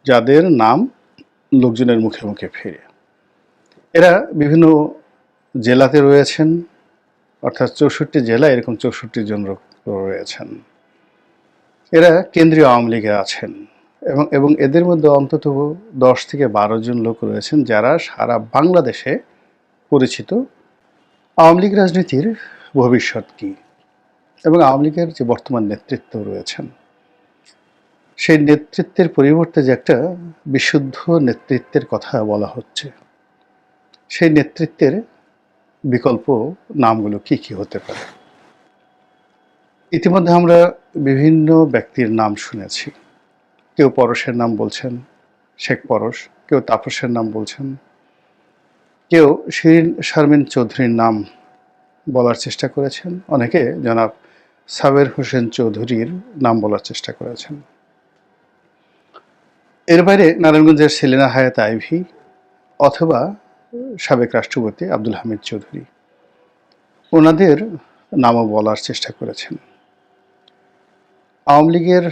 যাদের নাম লোকজনের মুখে মুখে ফেরে। এরা বিভিন্ন জেলাতে রয়েছেন, অর্থাৎ ৬৪ জেলায় এরকম ৬৪ জন রয়েছেন। এরা কেন্দ্রীয় আওয়ামী লীগে আছেন এবং এদের মধ্যে অন্তত ১০ থেকে ১২ জন লোক রয়েছেন যারা সারা বাংলাদেশে পরিচিত আওয়ামী লীগ রাজনীতির ভবিষ্যৎ কী এবং আওয়ামী লীগের যে বর্তমান নেতৃত্ব রয়েছেন সেই নেতৃত্বের পরিবর্তে যে একটা বিশুদ্ধ নেতৃত্বের কথা বলা হচ্ছে, সেই নেতৃত্বের বিকল্প নামগুলো কি কি হতে পারে। ইতিমধ্যে আমরা বিভিন্ন ব্যক্তির নাম শুনেছি। কেউ পরশের নাম বলছেন, শেখ পরশ, কেউ তাপসের নাম বলছেন, কেউ শিরিন শারমিন চৌধুরীর নাম বলার চেষ্টা করেছেন, অনেকে জনাব সাবের হোসেন চৌধুরীর নাম বলার চেষ্টা করেছেন। এর বাইরে নারায়ণগঞ্জের সেলিনা হায়াত আইভী অথবা সাবেক রাষ্ট্রপতি আব্দুল হামিদ চৌধুরী, ওনাদের নামও বলার চেষ্টা করেছেন। আওয়ামী লীগের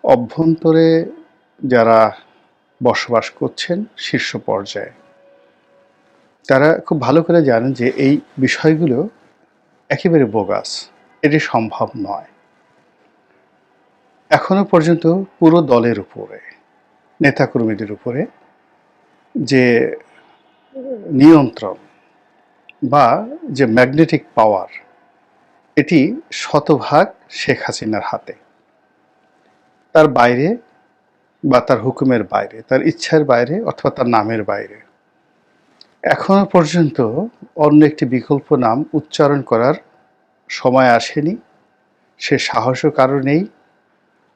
অভ্যন্তরে যারা বসবাস করছেন শীর্ষ পর্যায়ে, তারা খুব ভালো করে জানেন যে এই বিষয়গুলো একেবারে বোগাস, এটি সম্ভব নয়। এখনো পর্যন্ত পুরো দলের উপরে, নেতাকর্মীদের উপরে যে নিয়ন্ত্রণ বা যে ম্যাগনেটিক পাওয়ার, এটি শতভাগ শেখ হাসিনার হাতে। তার বাইরে বা তার হুকুমের বাইরে, তার ইচ্ছার বাইরে অথবা তার নামের বাইরে এখনো পর্যন্ত অন্য একটি বিকল্প নাম উচ্চারণ করার সময় আসেনি, সে সাহসও কারো নেই।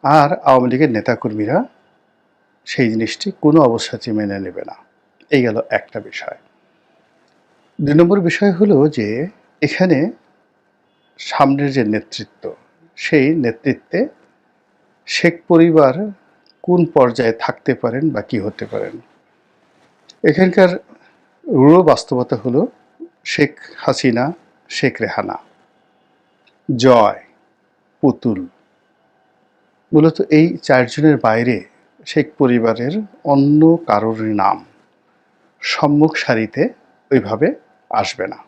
আর আওয়ামী লীগের নেতাকর্মীরা সেই জিনিসটি কোনো অবস্থাতেই মেনে নেবে না। এই গেল একটা বিষয়। ২ নম্বর বিষয় হলো যে এখানে সামনের যে নেতৃত্ব, সেই নেতৃত্বে শেখ পরিবার কোন পর্যায়ে থাকতে পারেন বা কি হতে পারেন। এখানকার রূঢ় বাস্তবতা হলো শেখ হাসিনা, শেখ রেহানা, জয়, পুতুল, মূলত এই ৪ জনের বাইরে শেখ পরিবারের অন্য কারোর নাম সম্মুখ সারিতে ওইভাবে আসবে না।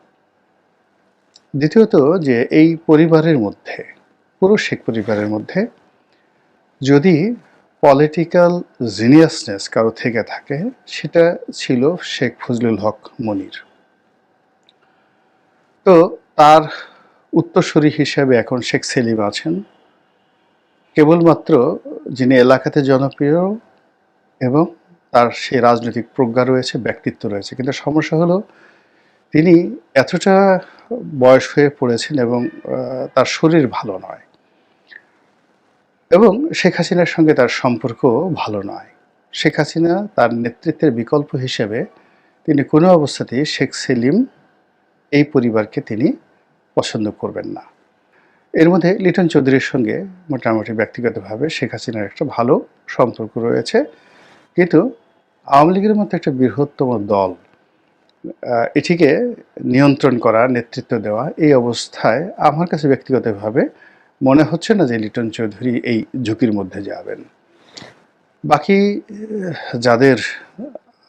দ্বিতীয়ত যে এই পরিবারের মধ্যে, পুরো শেখ পরিবারের মধ্যে যদি পলিটিক্যাল জিনিয়াসনেস কারো থেকে থাকে, সেটা ছিল শেখ ফজলুল হক মনির। তো তার উত্তরসূরি হিসেবে এখন শেখ সেলিম আছেন। কেবলমাত্র যিনি এলাকাতে জনপ্রিয় এবং তার সেই রাজনৈতিক প্রজ্ঞা রয়েছে, ব্যক্তিত্ব রয়েছে, কিন্তু সমস্যা হলো তিনি এতটা বয়স হয়ে পড়েছেন এবং তার শরীর ভালো নয় এবং শেখ হাসিনার সঙ্গে তার সম্পর্ক ভালো নয়। শেখ হাসিনা তার নেতৃত্বের বিকল্প হিসেবে তিনি কোনো অবস্থাতেই শেখ সেলিম এই পরিবারকে তিনি পছন্দ করবেন না। এর মধ্যে লিটন চৌধুরীর সঙ্গে মোটামুটি ব্যক্তিগতভাবে শেখ হাসিনার একটা ভালো সম্পর্ক রয়েছে, কিন্তু আওয়ামী লীগের মতো একটা বৃহত্তম দল, এটিকে নিয়ন্ত্রণ করা, নেতৃত্ব দেওয়া, এই অবস্থায় আমার কাছে ব্যক্তিগতভাবে মনে হচ্ছে না যে লিটন চৌধুরী এই ঝুঁকির মধ্যে যাবেন। বাকি যাদের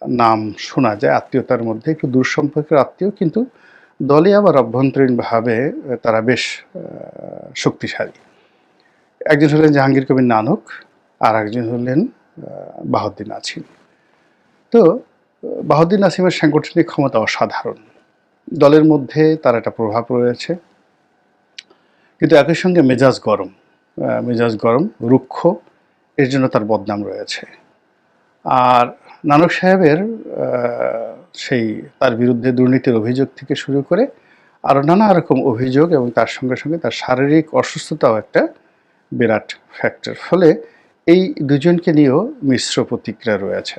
নাম শোনা যায় আত্মীয়তার মধ্যে একটু দূর সম্পর্কের আত্মীয়, কিন্তু দলে আবার অভ্যন্তরীণভাবে তারা বেশ শক্তিশালী। একজন হলেন জাহাঙ্গীর কবির নানক, আর একজন হলেন বাহাউদ্দিন নাছিম। তো বাহাউদ্দিন নাসিমের সাংগঠনিক ক্ষমতা অসাধারণ, দলের মধ্যে তার একটা প্রভাব রয়েছে, কিন্তু একই সঙ্গে মেজাজ গরম, রুক্ষ, এর জন্য তার বদনাম রয়েছে। আর নানক সাহেবের সেই তার বিরুদ্ধে দুর্নীতির অভিযোগ থেকে শুরু করে আরও নানা রকম অভিযোগ এবং তার সঙ্গে সঙ্গে তার শারীরিক অসুস্থতাও একটা বিরাট ফ্যাক্টর। ফলে এই দুজনকে নিয়েও মিশ্র প্রতিক্রিয়া রয়েছে।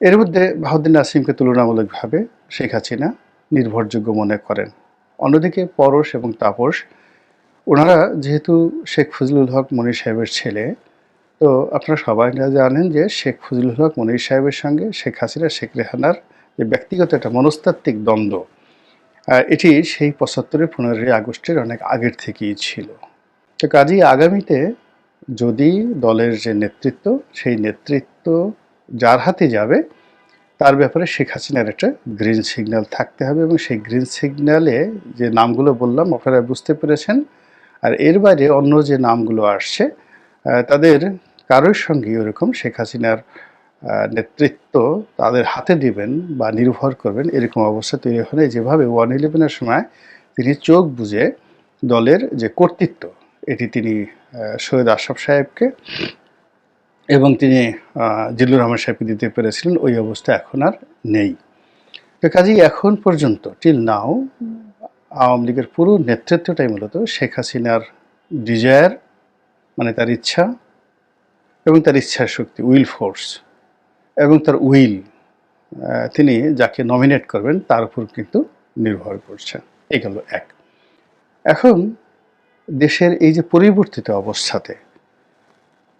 এর মধ্যে বাহাউদ্দিন নাসিমকে তুলনামূলকভাবে শেখ হাসিনা নির্ভরযোগ্য মনে করেন। অন্যদিকে পরশ এবং তাপস, ওনারা যেহেতু শেখ ফজলুল হক মনির সাহেবের ছেলে, তো আপনারা সবাই জানেন যে শেখ ফজলুল হক মনির সাহেবের সঙ্গে শেখ হাসিনা, শেখ রেহানার যে ব্যক্তিগত একটা মনস্তাত্ত্বিক দ্বন্দ্ব, এটি সেই ৭৫-এর ১৫ই আগস্টের অনেক আগের থেকেই ছিল। তো কাজেই আগামীতে যদি দলের যে নেতৃত্ব, সেই নেতৃত্ব যার হাতে যাবে তার ব্যাপারে শেখ হাসিনার একটা গ্রিন সিগন্যাল থাকতে হবে, এবং সেই গ্রিন সিগন্যালে যে নামগুলো বললাম আপনারা বুঝতে পেরেছেন। আর এর বাইরে অন্য যে নামগুলো আসছে তাদের কারোর সঙ্গে ওরকম শেখ হাসিনার নেতৃত্ব তাদের হাতে দিবেন বা নির্ভর করবেন এরকম অবস্থা তৈরি হলে, যেভাবে 111-এর সময় তিনি চোখ বুজে দলের যে কর্তৃত্ব এটি তিনি সৈয়দ আশরাফ সাহেবকে এবং তিনি জিল্লুর রহমান সাহেবকে দিতে পেরেছিলেন, ওই অবস্থা এখন আর নেই। তো কাজেই এখন পর্যন্ত টিল নাও আওয়ামী লীগের পুরো নেতৃত্বটাই মূলত শেখ হাসিনার ডিজায়ার, মানে তার ইচ্ছা এবং তার ইচ্ছার শক্তি, উইল ফোর্স, এবং তার উইল, তিনি যাকে নমিনেট করবেন তার উপর কিন্তু নির্ভর করছে। এই গেল এক। এখন দেশের এই যে পরিবর্তিত অবস্থাতে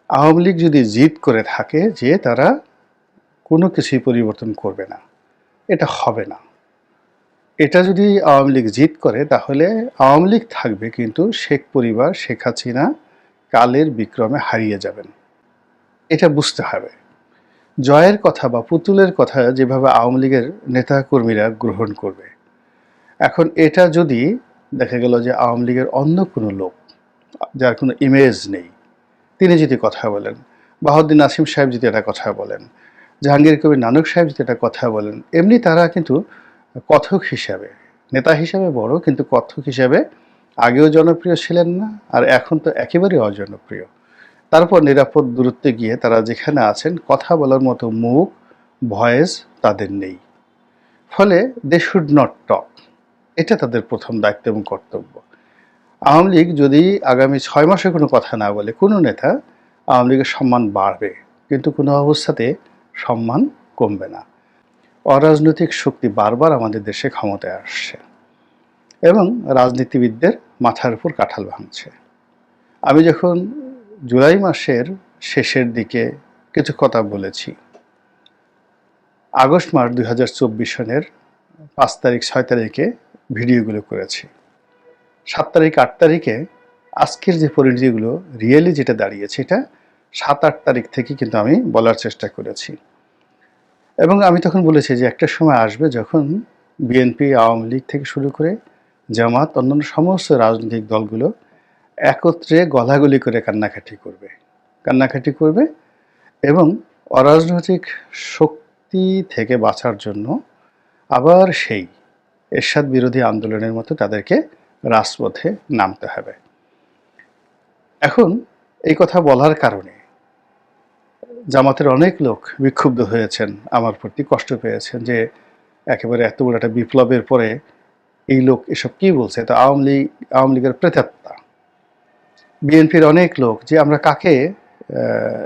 আওয়ামী লীগ যদি জিদ করে থাকে যে তারা কোনো কিছুই পরিবর্তন করবে না, এটা হবে না। এটা যদি আওয়ামী লীগ জিদ করে তাহলে আওয়ামী লীগ থাকবে, কিন্তু শেখ পরিবার, শেখ হাসিনা কালের বিক্রমে হারিয়ে যাবেন। এটা বুঝতে হবে। জয়ের কথা বা পুতুলের কথা যেভাবে আওয়ামী লীগের নেতাকর্মীরা গ্রহণ করবে, এখন এটা যদি দেখা গেল যে আওয়ামী লীগের অন্য কোনো লোক যার কোনো ইমেজ নেই তিনি যদি কথা বলেন, বাহাউদ্দিন নাসিম সাহেব যদি একটা কথা বলেন, জাহাঙ্গীর কবির নানক সাহেব যদি একটা কথা বলেন, এমনি তারা কিন্তু কথক হিসাবে, নেতা হিসাবে বড়, কিন্তু কথক হিসাবে আগেও জনপ্রিয় ছিলেন না, আর এখন তো একেবারেই অজনপ্রিয়। তারপর নিরাপদ দূরত্বে গিয়ে তারা যেখানে আছেন কথা বলার মতো মুখ, ভয়েস তাদের নেই। ফলে দে শুড নট টক, এটা তাদের প্রথম দায়িত্ব এবং কর্তব্য। আওয়ামী লীগ যদি আগামী 6 মাসে কোনো কথা না বলে কোনো নেতা, আওয়ামী লীগের সম্মান বাড়বে, কিন্তু কোনো অবস্থাতে সম্মান কমবে না। অরাজনৈতিক শক্তি বারবার আমাদের দেশে ক্ষমতায় আসছে এবং রাজনীতিবিদদের মাথার উপর কাঁঠাল ভাঙছে। আমি যখন জুলাই মাসের শেষের দিকে কিছু কথা বলেছি, আগস্ট মাস 2024 সনের 5 তারিখ 6 তারিখে ভিডিওগুলো করেছি, 7 তারিখ 8 তারিখে আজকের যে পরিণতিগুলো রিয়েলি যেটা দাঁড়িয়েছে, এটা 7-8 তারিখ থেকে কিন্তু আমি বলার চেষ্টা করেছি। এবং আমি তখন বলেছি যে একটা সময় আসবে যখন বিএনপি, আওয়ামী লীগ থেকে শুরু করে জামাত, অন্যান্য সমস্ত রাজনৈতিক দলগুলো একত্রে গলাগলি করে কান্নাকাটি করবে এবং অরাজনৈতিক শক্তি থেকে বাঁচার জন্য আবার সেই এরশাদ বিরোধী আন্দোলনের মতো তাদেরকে রাজপথে নামতে হবে। এখন এই কথা বলার কারণে জামাতের অনেক লোক বিক্ষুব্ধ হয়েছেন, আমার প্রতি কষ্ট পেয়েছেন যে একেবারে এত বড় একটা বিপ্লবের পরে এই লোক এসব কি বলছে, তো আওয়ামী লীগের প্রেতাত্মা। বিএনপির অনেক লোক যে আমরা কাকে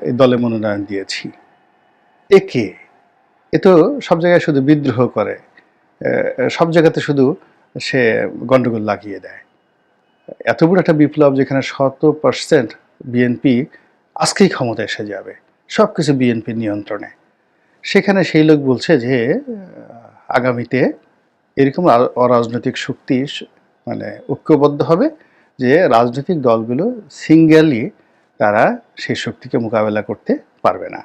এই দলে মনোনয়ন দিয়েছি, একে, এ তো সব জায়গায় শুধু বিদ্রোহ করে, সব জায়গাতে শুধু সে গন্ডগোল লাগিয়ে দেয়। এত বড় একটা বিপ্লব যেখানে 100% বিএনপি আজকেই ক্ষমতা এসে যাবে, সব কিছু বিএনপির নিয়ন্ত্রণে, সেখানে সেই লোক বলছে যে আগামীতে এরকম অরাজনৈতিক শক্তি মানে ঐক্যবদ্ধ হবে, যে রাজনৈতিক দলগুলো সিঙ্গেলি তারা সেই শক্তিকে মোকাবেলা করতে পারবে না।